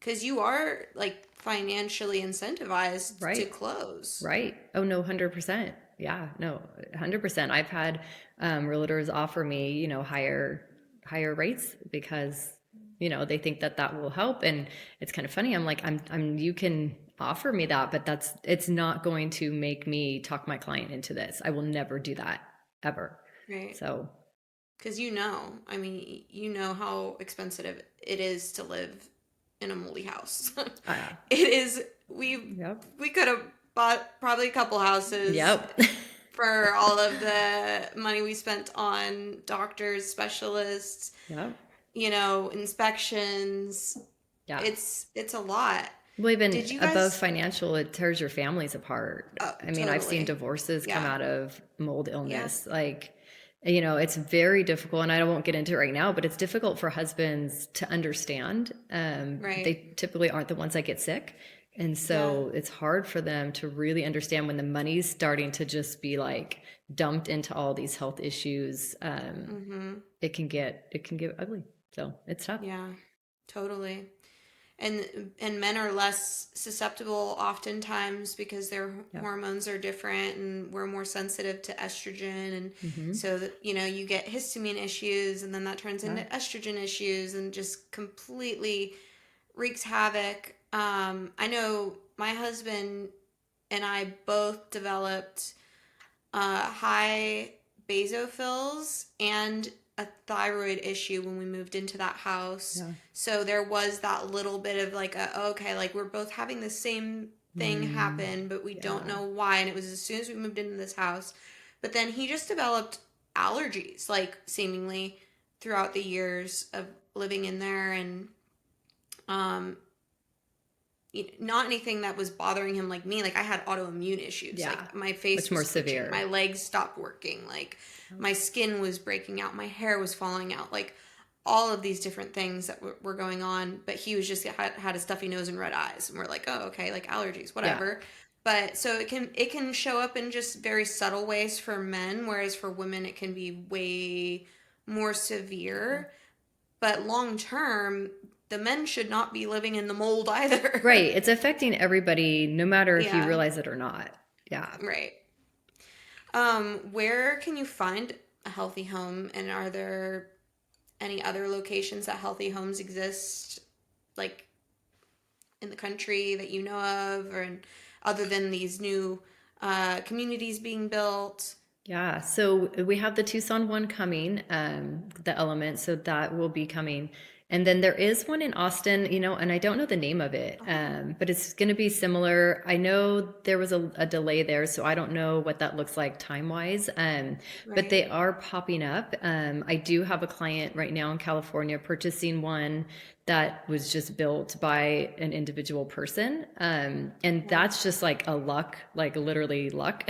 because you are like financially incentivized Right. to close. Right. Oh no, 100%. Yeah, no, 100%. I've had realtors offer me, higher rates because they think that will help. And it's kind of funny. I'm like, you can offer me that, but it's not going to make me talk my client into this. I will never do that ever. Right. So, because I mean, how expensive it is to live in a moldy house. It is. We could have bought probably a couple houses. Yep. For all of the money we spent on doctors, specialists. Yep. Inspections. Yeah. It's a lot. Well, even above financial, it tears your families apart. I mean, totally. I've seen divorces come out of mold illness. Yeah. Like, it's very difficult, and I won't get into it right now, but it's difficult for husbands to understand. Right. They typically aren't the ones that get sick. And so it's hard for them to really understand when the money's starting to just be like dumped into all these health issues. It can get ugly. So it's tough. Yeah, totally. And men are less susceptible oftentimes because their hormones are different, and we're more sensitive to estrogen, and so that you get histamine issues, and then that turns into estrogen issues, and just completely wreaks havoc. I know my husband and I both developed high basophils and a thyroid issue when we moved into that house. Yeah. So there was that little bit of like, like we're both having the same thing happen, but we don't know why. And it was as soon as we moved into this house. But then he just developed allergies, like seemingly throughout the years of living in there, and not anything that was bothering him like me. Like, I had autoimmune issues. Yeah. Like, my face was more severe. My legs stopped working. Like, my skin was breaking out. My hair was falling out. Like, all of these different things that were going on. But he was just had a stuffy nose and red eyes. And we're like, oh, okay, like allergies, whatever. Yeah. But so it can show up in just very subtle ways for men, whereas for women it can be way more severe. But long term, the men should not be living in the mold either. Right. It's affecting everybody, no matter if you realize it or not. Yeah. Right. Where can you find a healthy home? And are there any other locations that healthy homes exist, like in the country that you know of, or other than these new communities being built? Yeah, so we have the Tucson one coming, the Element, so that will be coming. And then there is one in Austin, and I don't know the name of it, but it's going to be similar. I know there was a delay there, so I don't know what that looks like time-wise, but they are popping up. I do have a client right now in California purchasing one that was just built by an individual person. And that's just like a luck, like literally luck,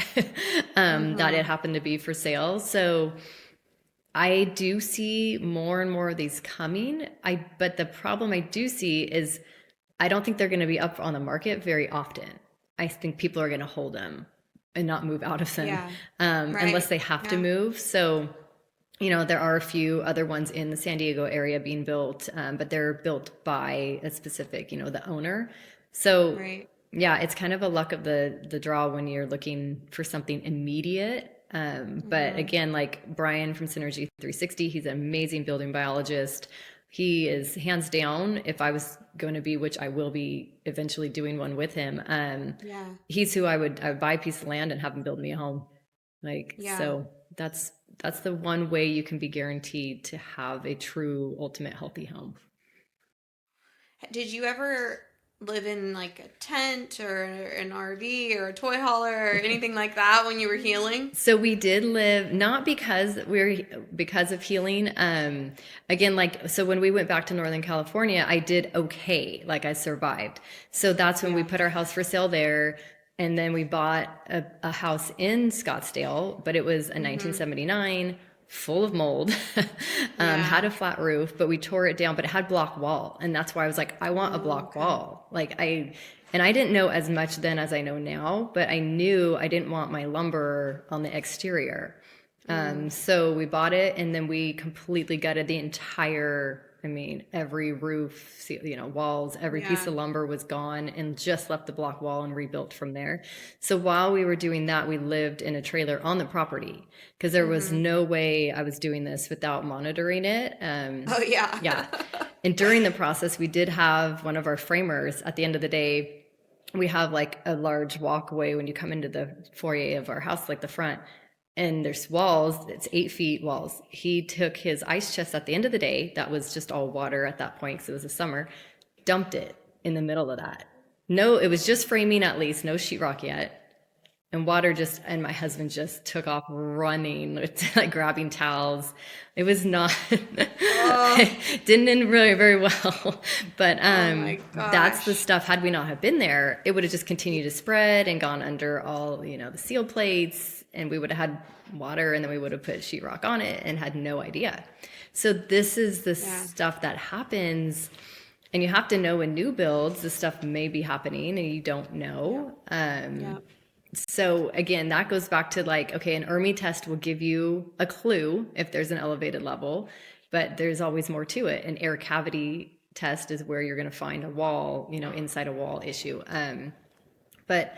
that it happened to be for sale. So I do see more and more of these coming. But the problem I do see is I don't think they're going to be up on the market very often. I think people are going to hold them and not move out of them unless they have to move. So There are a few other ones in the San Diego area being built, but they're built by a specific, the owner. So Right. yeah, it's kind of a luck of the draw when you're looking for something immediate. But again, like Brian from Synergy 360, he's an amazing building biologist. He is hands down, if I was going to be, which I will be eventually doing one with him, Yeah. he's who I would buy a piece of land and have him build me a home. Like, Yeah. so that's the one way you can be guaranteed to have a true ultimate healthy home. Did you ever live in like a tent or an RV or a toy hauler or anything like that when you were healing? So we did live, not because of healing. Again, like, so when we went back to Northern California, I did okay. Like, I survived. So that's when we Yeah. put our house for sale there. And then we bought a house in Scottsdale, but it was a 1979, full of mold, had Yeah. a flat roof, but we tore it down, but it had block wall. And that's why I was like, I want a Oh, block okay. wall. And I didn't know as much then as I know now, but I knew I didn't want my lumber on the exterior. So we bought it, and then we completely gutted the entire, every roof, walls, every piece Yeah. of lumber was gone, and just left the block wall and rebuilt from there. So while we were doing that, we lived in a trailer on the property because there was Mm-hmm. no way I was doing this without monitoring it. Oh, yeah. Yeah. And during the process, we did have one of our framers at the end of the day. We have like a large walkway when you come into the foyer of our house, like the front, and there's walls. It's 8 feet walls. He took his ice chest at the end of the day, that was just all water at that point because it was the summer, dumped it in the middle of that. No, it was just framing, at least no sheetrock yet. And and my husband just took off running, like grabbing towels. It was not, Oh, it didn't end really very well. But oh my that's the gosh. stuff. Had we not have been there, it would have just continued to spread and gone under all, the seal plates, and we would have had water, and then we would have put sheetrock on it and had no idea. So this is the Yeah. stuff that happens. And you have to know in new builds, this stuff may be happening and you don't Yep. know. Yep. So again, that goes back to like, okay, an ERMI test will give you a clue if there's an elevated level, but there's always more to it. An air cavity test is where you're going to find a wall, inside a wall issue. But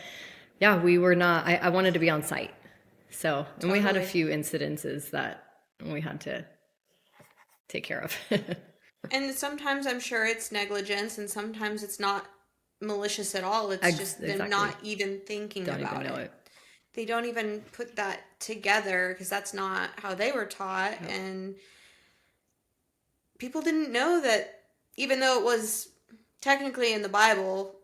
yeah, we were not, I wanted to be on site. So, and we had a Totally. few incidences that we had to take care of. And sometimes I'm sure it's negligence, and sometimes it's not malicious at all. It's just them Exactly. not even thinking Don't even about know it. it. They don't even put that together because that's not how they were taught. Yep. And people didn't know that, even though it was technically in the Bible,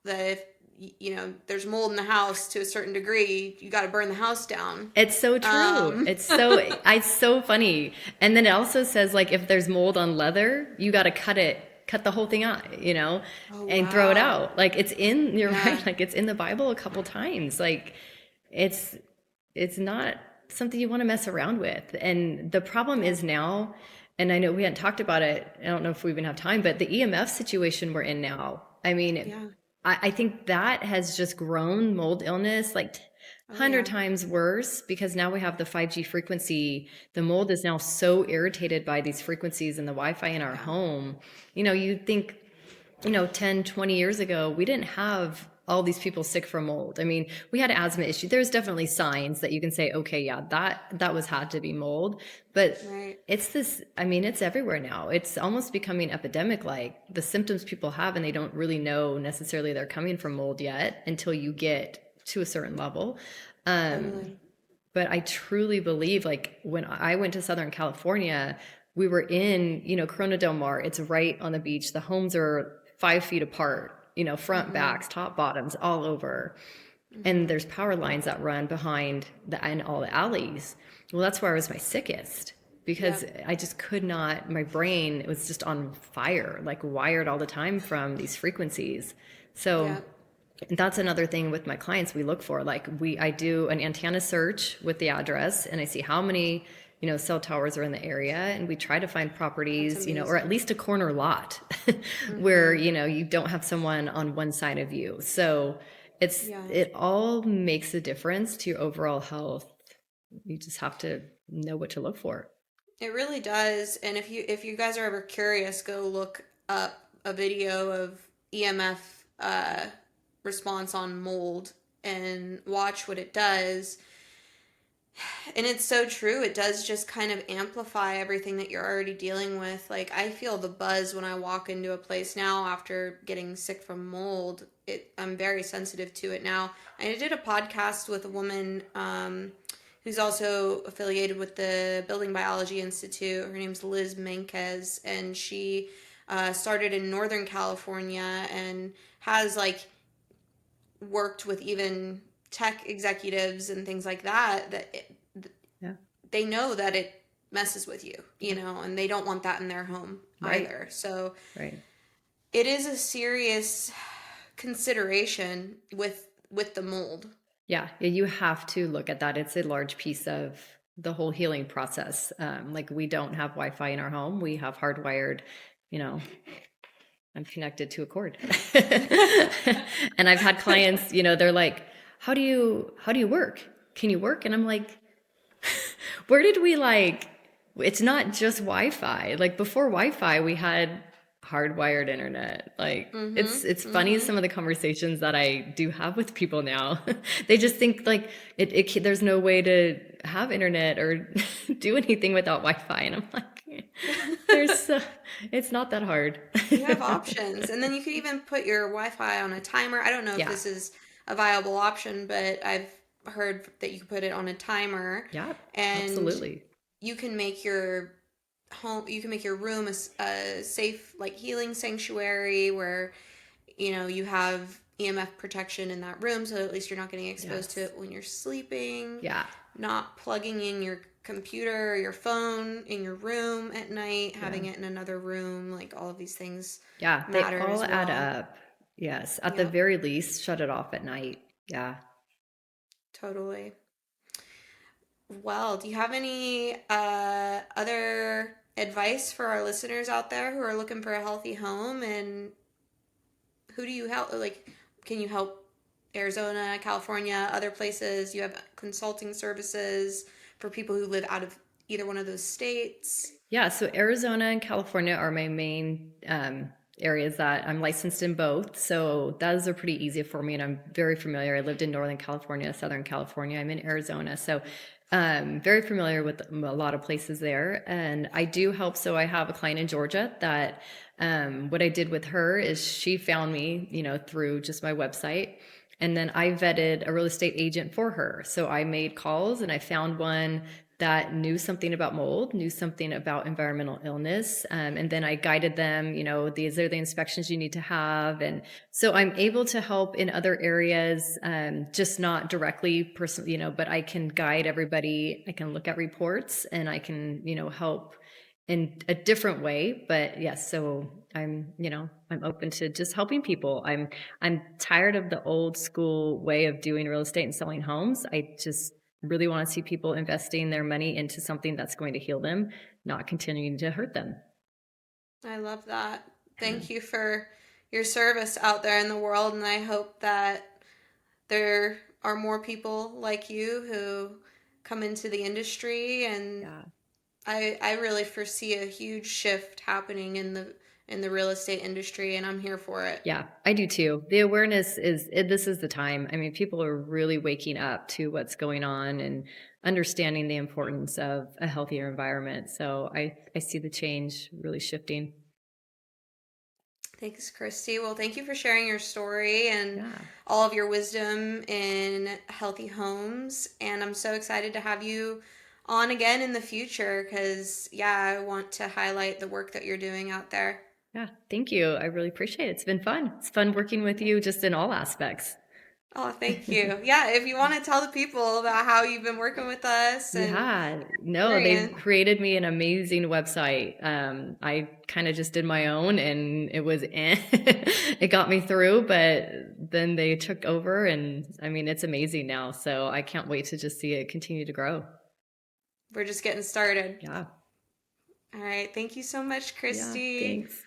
that if there's mold in the house to a certain degree, you got to burn the house down. It's so true. Um, It's so funny. And then it also says like if there's mold on leather, you got to cut the whole thing out, oh and throw it wow. out. Like you're Yeah. right, like it's in the Bible a couple times. Like it's it's not something you want to mess around with. And the problem Yeah. is now, and I know we hadn't talked about it, I don't know if we even have time, but the EMF situation we're in now. Yeah. I think that has just grown mold illness like Oh 100 yeah. times worse because now we have the 5G frequency. The mold is now so irritated by these frequencies and the Wi-Fi in our Yeah. home. You think, 10, 20 years ago, we didn't have all these people sick from mold. We had asthma issue. There's definitely signs that you can say, okay, yeah, that was had to be mold. But Right. it's everywhere now. It's almost becoming epidemic, like the symptoms people have, and they don't really know necessarily they're coming from mold yet until you get to a certain level. Totally. But I truly believe, like when I went to Southern California, we were in, Corona Del Mar. It's right on the beach. The homes are 5 feet apart, front, Mm-hmm. backs, top, bottoms, all over. And Mm-hmm. there's power lines that run behind and all the alleys. Well, that's where I was my sickest because Yep. I just could not, my brain was just on fire, like wired all the time from these frequencies. So Yep. that's another thing with my clients we look for. Like I do an antenna search with the address and I see how many, cell towers are in the area, and we try to find That's properties, or at amazing. least a corner lot where, Mm-hmm. you don't have someone on one side of you. So Yeah. it all makes a difference to your overall health. You just have to know what to look for. It really does. And if you guys are ever curious, go look up a video of EMF response on mold and watch what it does. And it's so true. It does just kind of amplify everything that you're already dealing with. Like I feel the buzz when I walk into a place now after getting sick from mold. I'm very sensitive to it now. I did a podcast with a woman who's also affiliated with the Building Biology Institute. Her name's Liz Menkes, and she started in Northern California and has like worked with even tech executives and things like that Yeah. they know that it messes with you, Yeah. and they don't want that in their home Right. either. So Right. it is a serious consideration with the mold. Yeah. You have to look at that. It's a large piece of the whole healing process. Like we don't have Wi-Fi in our home. We have hardwired, you know, I'm connected to a cord. And I've had clients, they're like, how do you work? Can you work? And I'm like, where did we it's not just Wi-Fi. Like before Wi-Fi, we had hardwired internet. Like it's funny some of the conversations that I do have with people now. They just think like there's no way to have internet or do anything without Wi-Fi. And I'm like, it's not that hard. You have options, and then you could even put your Wi-Fi on a timer. I don't know if Yeah. this is a viable option, but I've heard that you could put it on a timer, Yeah, and absolutely. you can make your room a safe like healing sanctuary where you have EMF protection in that room, so at least you're not getting exposed to Yes. it when you're sleeping. Yeah. Not plugging in your computer or your phone in your room at night, Yeah. having it in another room, like all of these things Yeah, they matter all as add well. up. Yes, at the Yep, very least, shut it off at night. Yeah. totally. Well, do you have any other advice for our listeners out there who are looking for a healthy home, and who do you help? Like, can you help Arizona, California, other places? You have consulting services for people who live out of either one of those states. Yeah, so Arizona and California are my main areas that I'm licensed in both. So those are pretty easy for me, and I'm very familiar. I lived in Northern California, Southern California. I'm in Arizona. So very familiar with a lot of places there. And I do help. So I have a client in Georgia that what I did with her is she found me, through just my website. And then I vetted a real estate agent for her. So I made calls and I found one that knew something about mold, knew something about environmental illness. And then I guided them, these are the inspections you need to have. And so I'm able to help in other areas, just not directly personally, but I can guide everybody. I can look at reports and I can, help in a different way. But yes, so I'm open to just helping people. I'm tired of the old school way of doing real estate and selling homes. I just really want to see people investing their money into something that's going to heal them, not continuing to hurt them. I love that. Yeah. Thank you for your service out there in the world, and I hope that there are more people like you who come into the industry, and Yeah. I really foresee a huge shift happening in the real estate industry, and I'm here for it. Yeah, I do too. The awareness this is the time. I mean, people are really waking up to what's going on and understanding the importance of a healthier environment. So I see the change really shifting. Thanks, Christy. Well, thank you for sharing your story and Yeah. all of your wisdom in healthy homes. And I'm so excited to have you on again in the future because, yeah, I want to highlight the work that you're doing out there. Yeah. Thank you. I really appreciate it. It's been fun. It's fun working with you just in all aspects. Oh, thank you. Yeah, if you want to tell the people about how you've been working with us and Yeah, no, they've experience. created me an amazing website. I kind of just did my own and it was, it got me through, but then they took over and I mean, it's amazing now. So I can't wait to just see it continue to grow. We're just getting started. Yeah. All right. Thank you so much, Yeah. Christy. Thanks.